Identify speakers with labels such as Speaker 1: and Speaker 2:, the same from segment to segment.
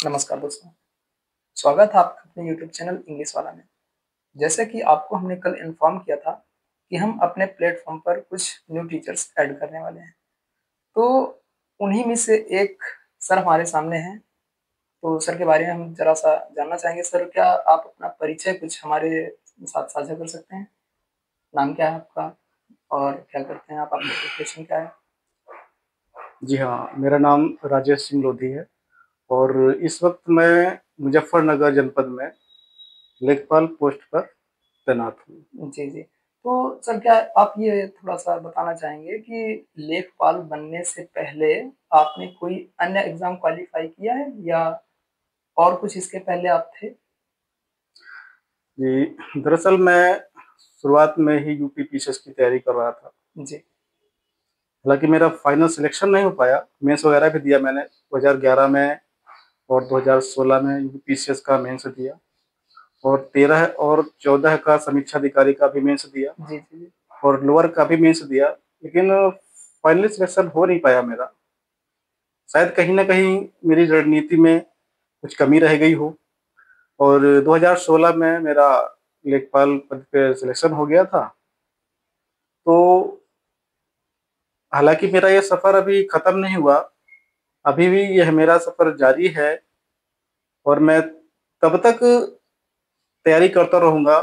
Speaker 1: नमस्कार दोस्तों, स्वागत है आपका अपने यूट्यूब चैनल इंग्लिश वाला में। जैसे कि आपको हमने कल इन्फॉर्म किया था कि हम अपने प्लेटफ़ॉर्म पर कुछ न्यू टीचर्स ऐड करने वाले हैं। तो उन्हीं में से एक सर हमारे सामने हैं, तो सर के बारे में हम ज़रा-सा जानना चाहेंगे। सर, क्या आप अपना परिचय कुछ हमारे साथ साझा कर सकते हैं? नाम क्या है आपका और क्या करते हैं आप? आपका प्रोफ़ेशन क्या है?
Speaker 2: जी हाँ, मेरा नाम राजेश सिंह लोधी है और इस वक़्त मैं मुज़फ़्फ़रनगर जनपद में लेखपाल पोस्ट पर तैनात हूँ।
Speaker 1: जी, जी। तो सर, क्या आप ये थोड़ा-सा बताना चाहेंगे कि लेखपाल बनने से पहले आपने कोई अन्य एग्ज़ाम क्वालीफ़ाई किया है या और कुछ इसके पहले आप थे?
Speaker 2: जी, दरअसल मैं शुरुआत में ही यूपी पीसीएस की तैयारी कर रहा था।
Speaker 1: जी,
Speaker 2: हालाँकि मेरा फाइनल सिलेक्शन नहीं हो पाया, मेंस वगैरह भी दिया मैंने 2011 में और 2016 में यूपी पीसीएस का मेंस दिया और 13 और 14 का समीक्षा अधिकारी का भी मेंस दिया
Speaker 1: जी, जी, जी।
Speaker 2: और लोअर का भी मेंस दिया, लेकिन फाइनली सिलेक्शन हो नहीं पाया मेरा। शायद कहीं न कहीं मेरी रणनीति में कुछ कमी रह गई हो और 2016 में मेरा लेखपाल पद पे सिलेक्शन हो गया था। तो हालाँकि मेरा ये सफ़र अभी ख़त्म नहीं हुआ, अभी भी यह मेरा सफ़र जारी है और मैं तब तक तैयारी करता रहूँगा,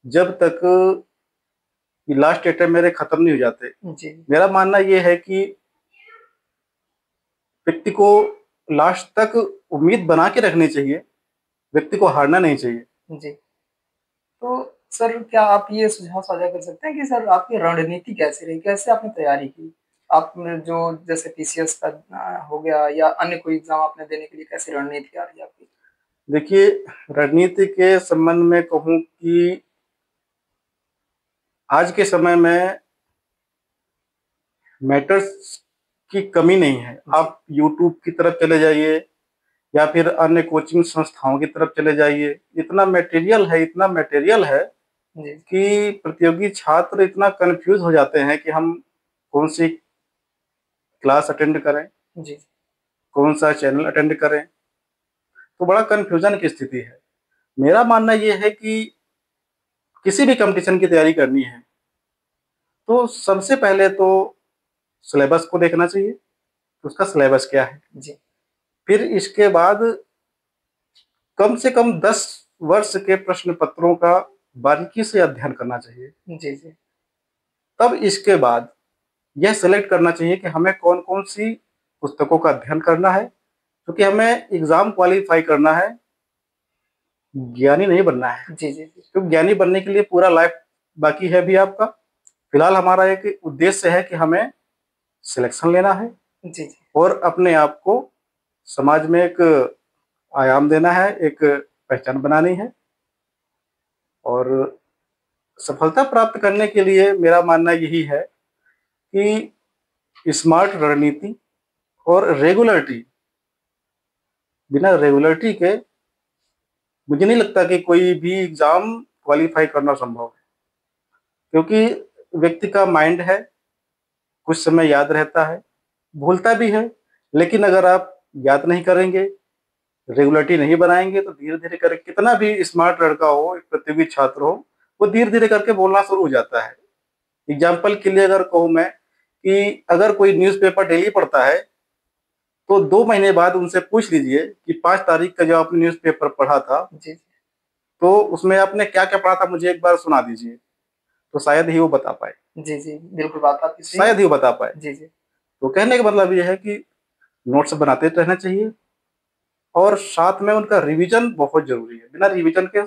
Speaker 2: जब तक ये लास्ट अटेम्प्ट मेरे ख़त्म नहीं हो जाते।
Speaker 1: जी,
Speaker 2: मेरा मानना ये है कि व्यक्ति को लास्ट तक उम्मीद बना के रखनी चाहिए, व्यक्ति को हारना नहीं चाहिए।
Speaker 1: जी। तो सर, क्या आप ये सुझाव साझा कर सकते हैं कि सर आपकी रणनीति कैसी रही? कैसे आपने तैयारी की? आपने जो जैसे पीसीएस का हो गया या अन्य कोई एग्ज़ाम आपने देने के लिए कैसी रणनीति आ रही है आपकी?
Speaker 2: देखिए, रणनीति के संबंध में कहूँ कि आज के समय में मैटर्स की कमी नहीं है।
Speaker 1: जी,
Speaker 2: आप यूट्यूब की तरफ चले जाइए या फिर अन्य कोचिंग संस्थाओं की तरफ चले जाइए। इतना मटेरियल है
Speaker 1: जी,
Speaker 2: कि प्रतियोगी छात्र इतना कन्फ्यूज़ हो जाते हैं कि हम कौन-सी क्लास अटेंड करें,
Speaker 1: जी,
Speaker 2: कौन-सा चैनल अटेंड करें, तो बड़ा कन्फ्यूज़न की स्थिति है। मेरा मानना ये है कि किसी भी कॉम्पिटिशन की तैयारी करनी है, तो सबसे पहले तो सिलेबस को देखना चाहिए, उसका सिलेबस क्या है।
Speaker 1: जी,
Speaker 2: फिर इसके बाद कम से कम 10 वर्ष के प्रश्न पत्रों का बारीकी से अध्ययन करना चाहिए।
Speaker 1: जी, जी,
Speaker 2: तब इसके बाद यह सेलेक्ट करना चाहिए कि हमें कौन-कौन सी पुस्तकों का अध्ययन करना है, क्योंकि हमें एग्ज़ाम क्वालीफ़ाई करना है, ज्ञानी नहीं बनना है।
Speaker 1: जी, जी, जी,
Speaker 2: तो ज्ञानी बनने के लिए पूरा लाइफ़ बाकी है अभी आपका। फिलहाल हमारा एक उद्देश्य है कि हमें सिलेक्शन लेना है
Speaker 1: जी, जी,
Speaker 2: और अपने आप को समाज में एक आयाम देना है, एक पहचान बनानी है और सफलता प्राप्त करने के लिए मेरा मानना यही है कि स्मार्ट रणनीति और रेगुलरिटी, बिना रेगुलरिटी के मुझे नहीं लगता कि कोई भी एग्ज़ाम क्वालीफ़ाई करना संभव है। क्योंकि व्यक्ति का माइंड है, कुछ समय याद रहता है, भूलता भी है, लेकिन अगर आप याद नहीं करेंगे, रेगुलरिटी नहीं बनाएँगे तो धीरे-धीरे करके कितना भी स्मार्ट लड़का हो, एक प्रतियोगी छात्र हो, वो धीरे-धीरे करके बोलना शुरू हो जाता है। एग्ज़ाम्पल के लिए अगर कहूँ मैं कि अगर कोई न्यूज़पेपर डेली पढ़ता है, तो 2 महीने बाद उनसे पूछ लीजिए कि 5 तारीख का जो आपने न्यूज़पेपर पढ़ा था,
Speaker 1: जी,
Speaker 2: तो उसमें आपने क्या-क्या पढ़ा था मुझे एक बार सुना दीजिए, तो शायद ही वो बता पाए,
Speaker 1: जी, जी, बिल्कुल बात आपकी सही है।
Speaker 2: शायद ही वो बता पाए।
Speaker 1: जी, जी,
Speaker 2: तो कहने का मतलब ये है कि नोट्स बनाते रहना चाहिए और साथ में उनका रिवीजन बहुत ज़रूरी है। बिना रिवीजन के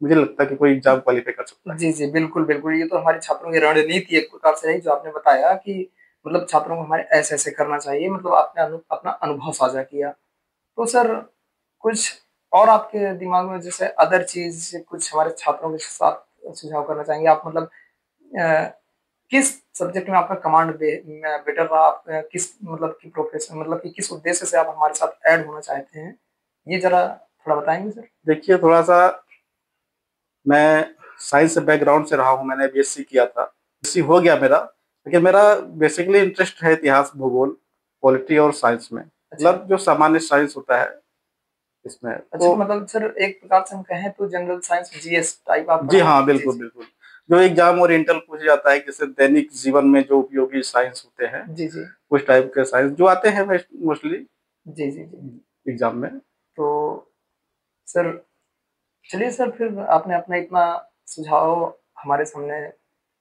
Speaker 2: मुझे लगता है कि कोई एग्ज़ाम क्वालीफ़ाई कर सकता है।
Speaker 1: जी, जी, बिल्कुल, बिल्कुल, ये तो हमारे छात्रों की रणनीति एक प्रकार से रही जो आपने बताया कि मतलब छात्रों को हमारे ऐसे-ऐसे करना चाहिए, मतलब आपने अपना अनुभव साझा किया। तो सर, कुछ और आपके दिमाग में जैसे अदर चीज़ कुछ हमारे छात्रों के साथ सुझाव करना चाहेंगे आप, मतलब अ, किस सब्जेक्ट में आपका कमांड बेटर रहा? आप किस मतलब कि प्रोफ़ेशन मतलब कि किस उद्देश्य से आप हमारे साथ ऐड होना चाहते हैं? ये ज़रा थोड़ा बताएँगे सर?
Speaker 2: देखिए थोड़ा-सा मैं साइंस बैकग्राउंड से रहा हूँ, मैंने बीएससी किया था। बीएससी हो गया मेरा, लेकिन मेरा बेसिकली इंटरेस्ट है इतिहास, भूगोल, पॉलिटी और साइंस में।
Speaker 1: अच्छा,
Speaker 2: मतलब जो सामान्य साइंस होता है, इसमें
Speaker 1: अच्छा,
Speaker 2: तो।
Speaker 1: मतलब सर एक प्रकार से हम कहें तो जनरल साइंस जीएस टाइप आप
Speaker 2: जी
Speaker 1: पढ़ा रहे
Speaker 2: हाँ,
Speaker 1: हैं। जी,
Speaker 2: बिल्कुल
Speaker 1: जी।
Speaker 2: बिल्कुल। जो एग्जाम ओरिएंटल पूछा जाता है, जैसे दैनिक जीवन में जो उपयोगी साइंस होते हैं,
Speaker 1: जी, जी।
Speaker 2: उस टाइप के साइंस जो आते हैं मोस्टली
Speaker 1: जी, जी, जी।
Speaker 2: एग्जाम में।
Speaker 1: तो सर चलिए सर, फिर आपने अपना इतना सुझाव हमारे सामने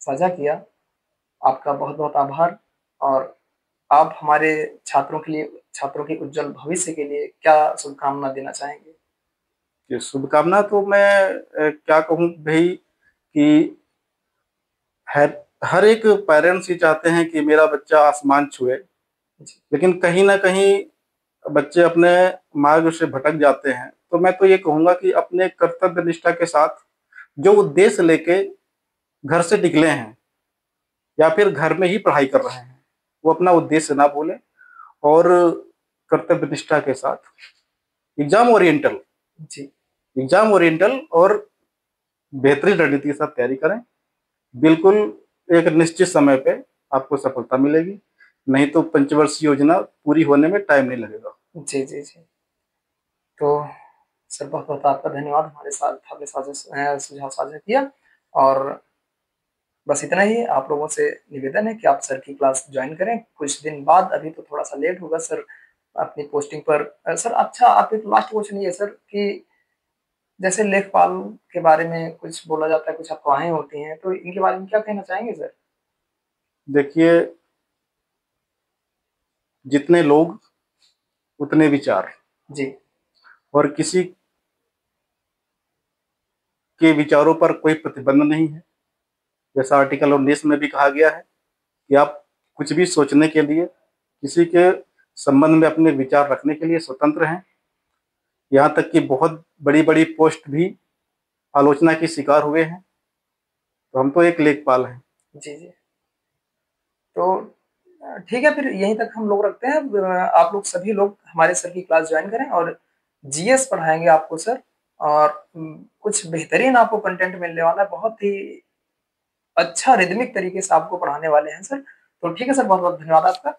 Speaker 1: साझा किया, आपका बहुत-बहुत आभार। और आप हमारे छात्रों के लिए, छात्रों के उज्जवल भविष्य के लिए क्या शुभकामना देना चाहेंगे?
Speaker 2: कि शुभकामना तो मैं क्या कहूँ भाई, कि हर हर एक पेरेंट्स ही चाहते हैं कि मेरा बच्चा आसमान छुए,
Speaker 1: जी,
Speaker 2: लेकिन कहीं न कहीं बच्चे अपने मार्ग से भटक जाते हैं। तो मैं तो ये कहूँगा कि अपने कर्तव्य निष्ठा के साथ जो उद्देश्य लेके घर से निकले हैं या फिर घर में ही पढ़ाई कर रहे हैं, वो अपना उद्देश्य ना भूलें, और कर्तव्य निष्ठा के साथ एग्ज़ाम ओरिएंटल
Speaker 1: जी,
Speaker 2: एग्ज़ाम ओरिएंटल और बेहतरीन रणनीति के साथ तैयारी करें। बिल्कुल एक निश्चित समय पे आपको सफलता मिलेगी, नहीं तो पंचवर्षीय योजना पूरी होने में टाइम नहीं लगेगा।
Speaker 1: जी, जी, जी। तो सर बहुत-बहुत आपका धन्यवाद हमारे साथ आपने सुझाव साझा किया। और बस इतना ही आप लोगों से निवेदन है कि आप सर की क्लास जॉइन करें कुछ दिन बाद। अभी तो थोड़ा-सा लेट होगा सर अपनी पोस्टिंग पर। सर अच्छा, आप एक लास्ट क्वेश्चन ये सर कि जैसे लेखपाल के बारे में कुछ बोला जाता है, कुछ अफ़वाहें होती हैं, तो इनके बारे में क्या कहना चाहेंगे सर?
Speaker 2: देखिए, जितने लोग उतने विचार,
Speaker 1: जी,
Speaker 2: और किसी के विचारों पर कोई प्रतिबंध नहीं है। जैसा आर्टिकल 19 में भी कहा गया है कि आप कुछ भी सोचने के लिए, किसी के संबंध में अपने विचार रखने के लिए स्वतंत्र हैं। यहाँ तक कि बहुत बड़ी-बड़ी पोस्ट भी आलोचना के शिकार हुए हैं। तो हम तो एक लेखपाल हैं।
Speaker 1: जी, जी। तो ठीक है, फिर यहीं तक हम लोग रखते हैं। आप लोग सभी लोग हमारे सर की क्लास जॉइन करें और जीएस पढ़ाएँगे आपको सर। और कुछ बेहतरीन आपको कंटेंट मिलने वाला है, बहुत ही अच्छा रिदमिक तरीके से आपको पढ़ाने वाले हैं सर। तो ठीक है सर, बहुत-बहुत धन्यवाद आपका।